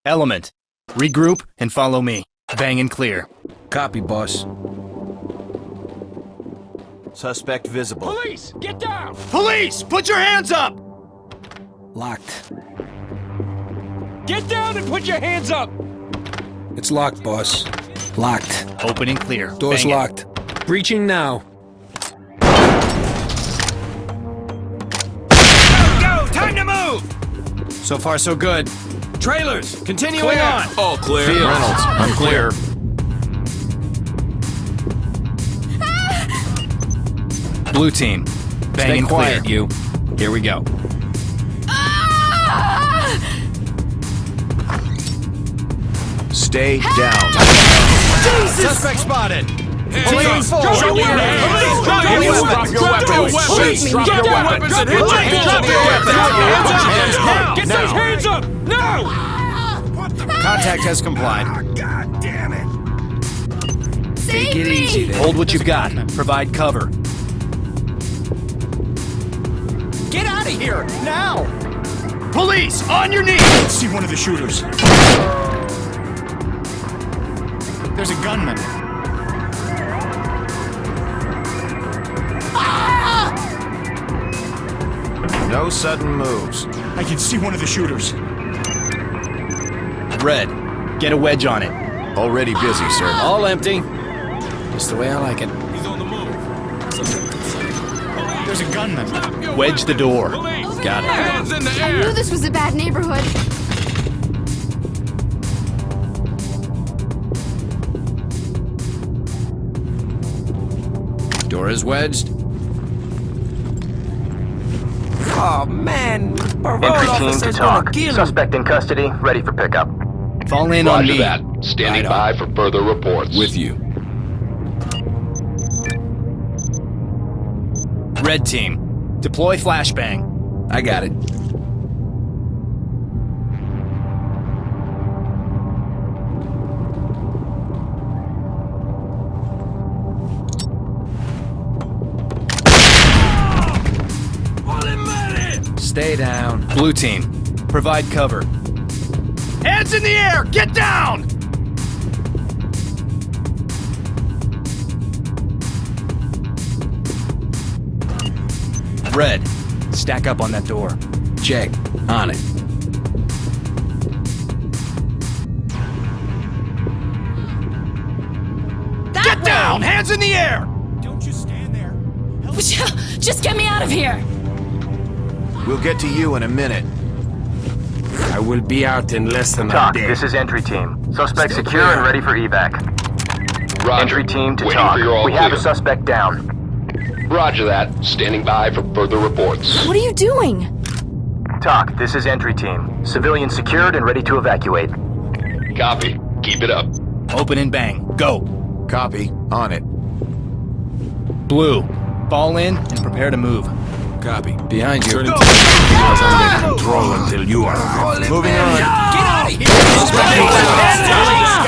Element. Regroup and follow me. Bang and clear. Copy, boss. Suspect visible. Police, get down! Police! Put your hands up! Locked. Get down and put your hands up! It's locked, boss. Locked. Open and clear. Door's Bang it. locked. Breaching now. Go! Time to move! So far, so good. Trailers, continuing on! All clear. Fields. Reynolds, I'm clear. Blue team. Bang Stay and quiet, clear. you. Here we go. Stay down. Suspect spotted! Hands up. Drop your weapons! Drop your weapons! Drop your weapons! Drop your weapons and hit your hands Drop in your the air. weapons! Hands up. Get those hands up! No! Contact has complied. Take it easy there. Hold what you've got. Provide cover. Get out of here! Now! Police! On your knees! See one of the shooters. There's a gunman. No sudden moves. I can see one of the shooters. Red. Get a wedge on it. Already busy, sir. All empty. Just the way I like it. He's on the move. There's a gunman. Wedge the door. Police. Got it. Hands in the I air. knew this was a bad neighborhood. Door is wedged. Oh, man. Entry team to talk. Suspect in custody, ready for pickup. Fall in on Roger me. that. Standing by for further reports. With you. Red team. Deploy flashbang. I got it. Stay down. Blue team. Provide cover. Hands in the air! Get down! Red. Stack up on that door. Check. On it. Get down! Hands in the air! Don't you stand there. Just get me out of here. We'll get to you in a minute. I will be out in less than Talk, this is entry team. Suspect secure and ready for evac. Roger. Entry team to Waiting talk. for your all We have a clear. suspect down. Roger that. Standing by for further reports. What are you doing? Talk, this is entry team. Civilian secured and ready to evacuate. Copy. Keep it up. Open and bang. Go. Copy. On it. Blue. Fall in and prepare to move. Copy. Behind you. Turning under control until you are. Moving on. Get out of here!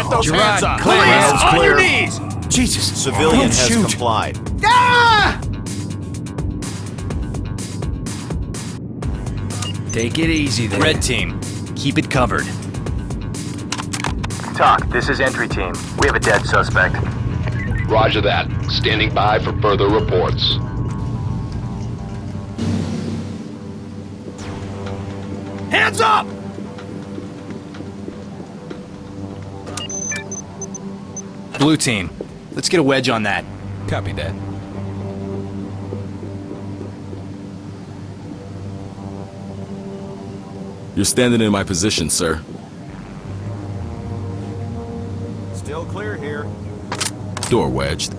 Get those hands up. Police! Hands On your clear. knees! Jesus. Civilian Don't has shoot. complied. Take it easy there. Red team. Keep it covered. Talk, this is entry team. We have a dead suspect. Roger that. Standing by for further reports. Hands up! Blue team. Let's get a wedge on that. Copy that. You're standing in my position, sir. Still clear here. Door wedged.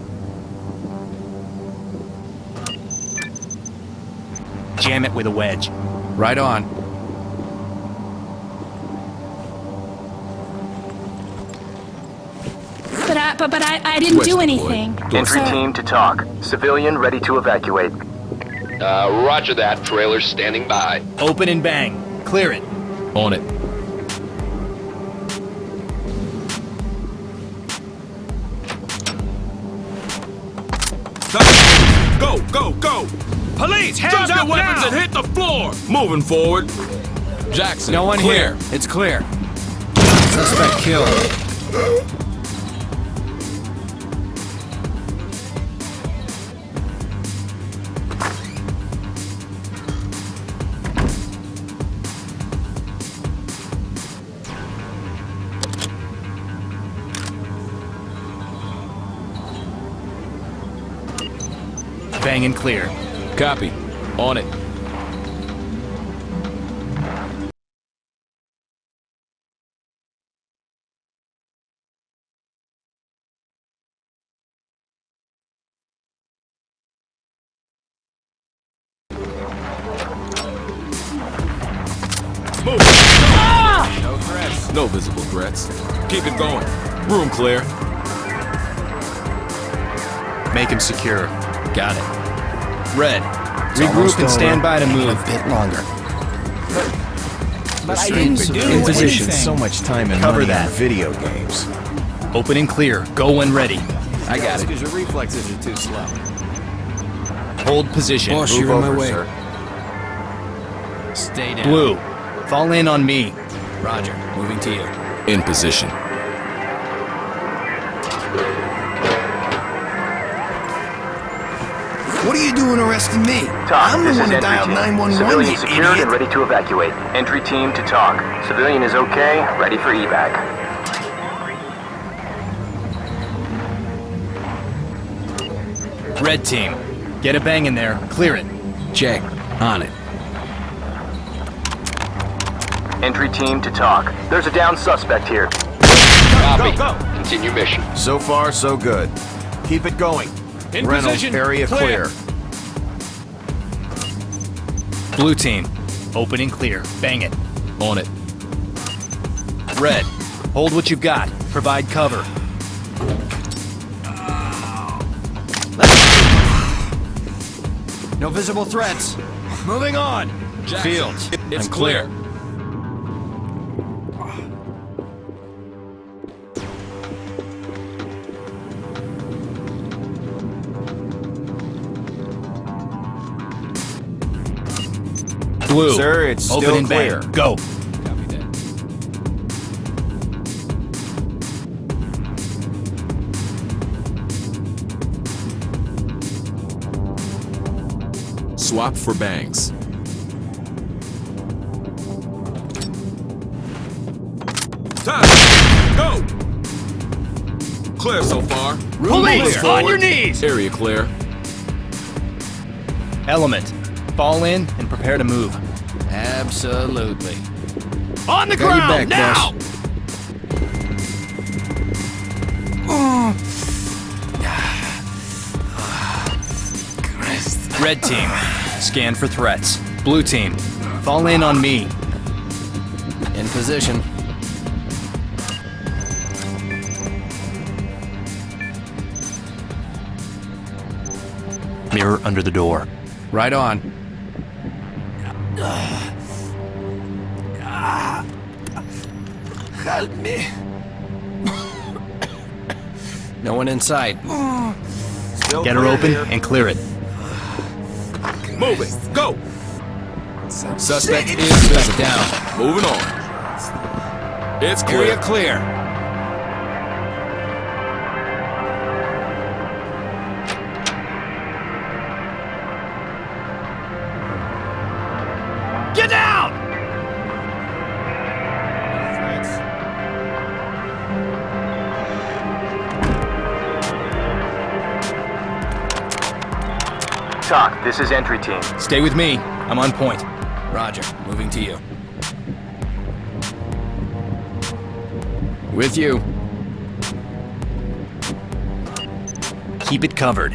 Jam it with a wedge. Right on. But I didn't do anything. Entry team to talk. Civilian ready to evacuate. Roger that. Trailer standing by. Open and bang. Clear it. On it. Go, go, go! Police, Drop hands your up weapons now! and hit the floor! Moving forward. Jackson, No one clear. here. It's clear. Suspect killed. Bang and clear. Copy. On it. Move. No threats. No visible threats. Keep it going. Room clear. Make him secure. Got it. Red, regroup and stand by to move. A bit longer. But I didn't do In position. anything. So much time and Cover money that. on video games. Open and clear. Go when ready. I got it. Because your reflexes are too slow. Hold position. Boss, Move you're in my over, way. sir. Stay down. Blue, fall in on me. Roger. Moving to you. In position. What are you doing arresting me? TOC, I'm the this one is that entry dialed team. 911, Civilian you secured idiot. and ready to evacuate. Entry team to TOC. Civilian is okay, ready for evac. Red team, get a bang in there. Clear it. Check. On it. Entry team to TOC. There's a down suspect here. Copy. Continue mission. So far, so good. Keep it going. In Reynolds, position. area Clear. clear. Blue team, open and clear. Bang it. On it. Red, hold what you've got. Provide cover. No visible threats. Moving on. Jackson, Fields, it's I'm clear. Blue, Sir, it's open still and clear. bang. Go. Copy that. Swap for bangs. Time. Go. Clear so far. Police, Moving on your forward. knees. Area clear. Element, fall in and prepare to move. Absolutely. On the Got your ground, back, now! boss. Red team, scan for threats. Blue team, fall in on me. In position. Mirror under the door. Right on. Help me. No one in sight. Still Get her clear open here. and clear it. Moving. Go. Suspect is back down. Moving on. It's Area clear. clear. Get down! TOC, this is entry team. Stay with me. I'm on point. Roger. Moving to you. With you. Keep it covered.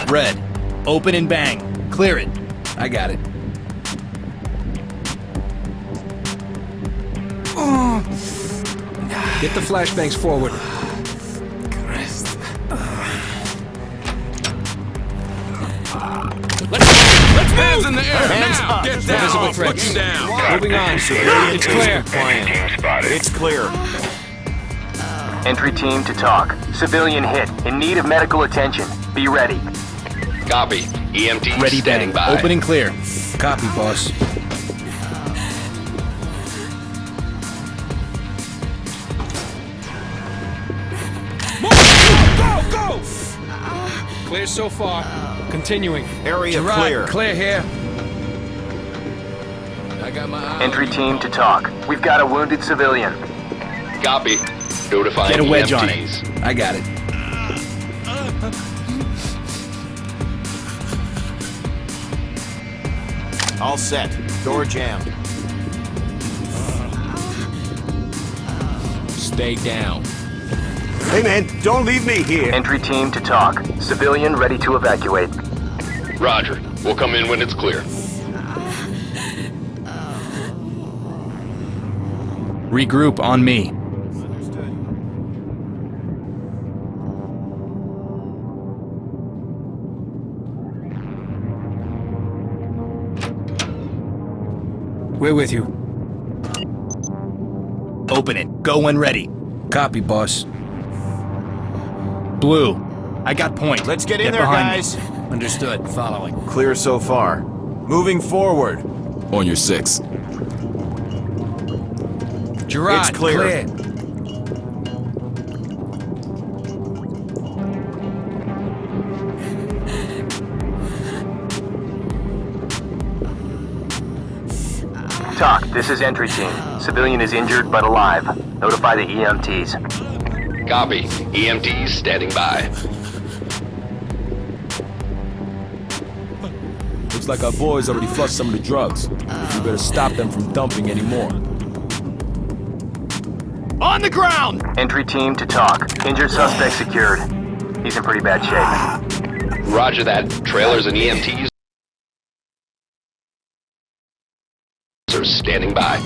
Red, open and bang. Clear it. I got it. Get the flashbangs forward. Let's hands in the air now. Get No down. visible Put threats. you down. Moving on. It's clear. It's clear. Entry team to TOC. Civilian hit, in need of medical attention. Be ready. Copy. EMT Ready, standing bang. by. Open and clear. Copy, boss. Go! Clear so far. Continuing. Area Gerard, clear. clear here. I got my eye Entry on you. team to talk. We've got a wounded civilian. Copy. Notifying Get a wedge on it. EMTs. I got it. All set. Door jammed. Stay down. Hey man, don't leave me here. Entry team to talk. Civilian ready to evacuate. Roger. We'll come in when it's clear. Regroup on me. We're with you. Open it. Go when ready. Copy, boss. Blue. I got point. Let's get in there, behind me. guys. Understood. Following. Clear so far. Moving forward. On your 6. Gerard, It's clear. Talk, this is entry team. Civilian is injured but alive. Notify the EMTs. Copy. EMTs standing by. Looks like our boys already flushed some of the drugs. We better stop them from dumping any more. On the ground! Entry team to talk. Injured suspect secured. He's in pretty bad shape. Roger that. Trailers and EMTs are standing by.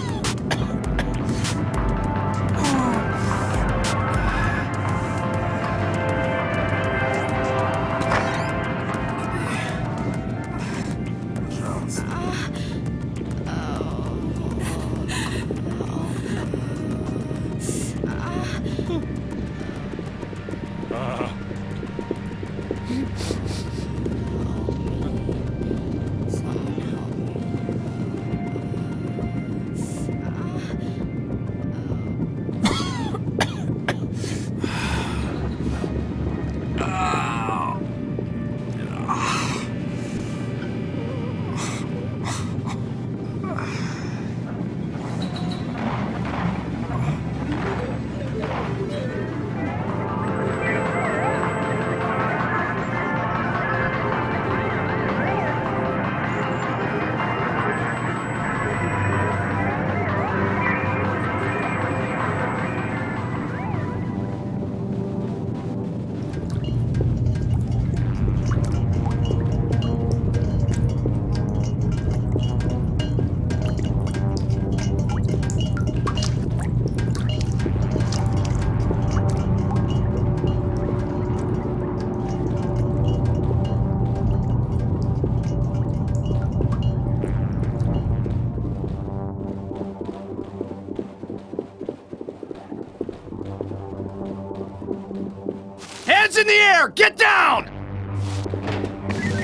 Hands in the air! Get down!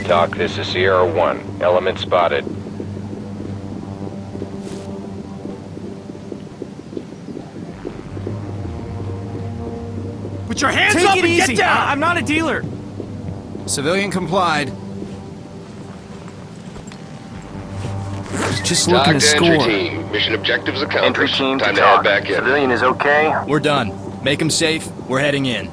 Doc, this is Sierra 1. Element spotted. Put your hands Take up it and easy. get down! I'm not a dealer. Civilian complied. Just Doc looking to to entry score. team. Mission objectives Entry accomplished. team Time to to head talk. back in. Civilian is okay. We're done. Make him safe. We're heading in.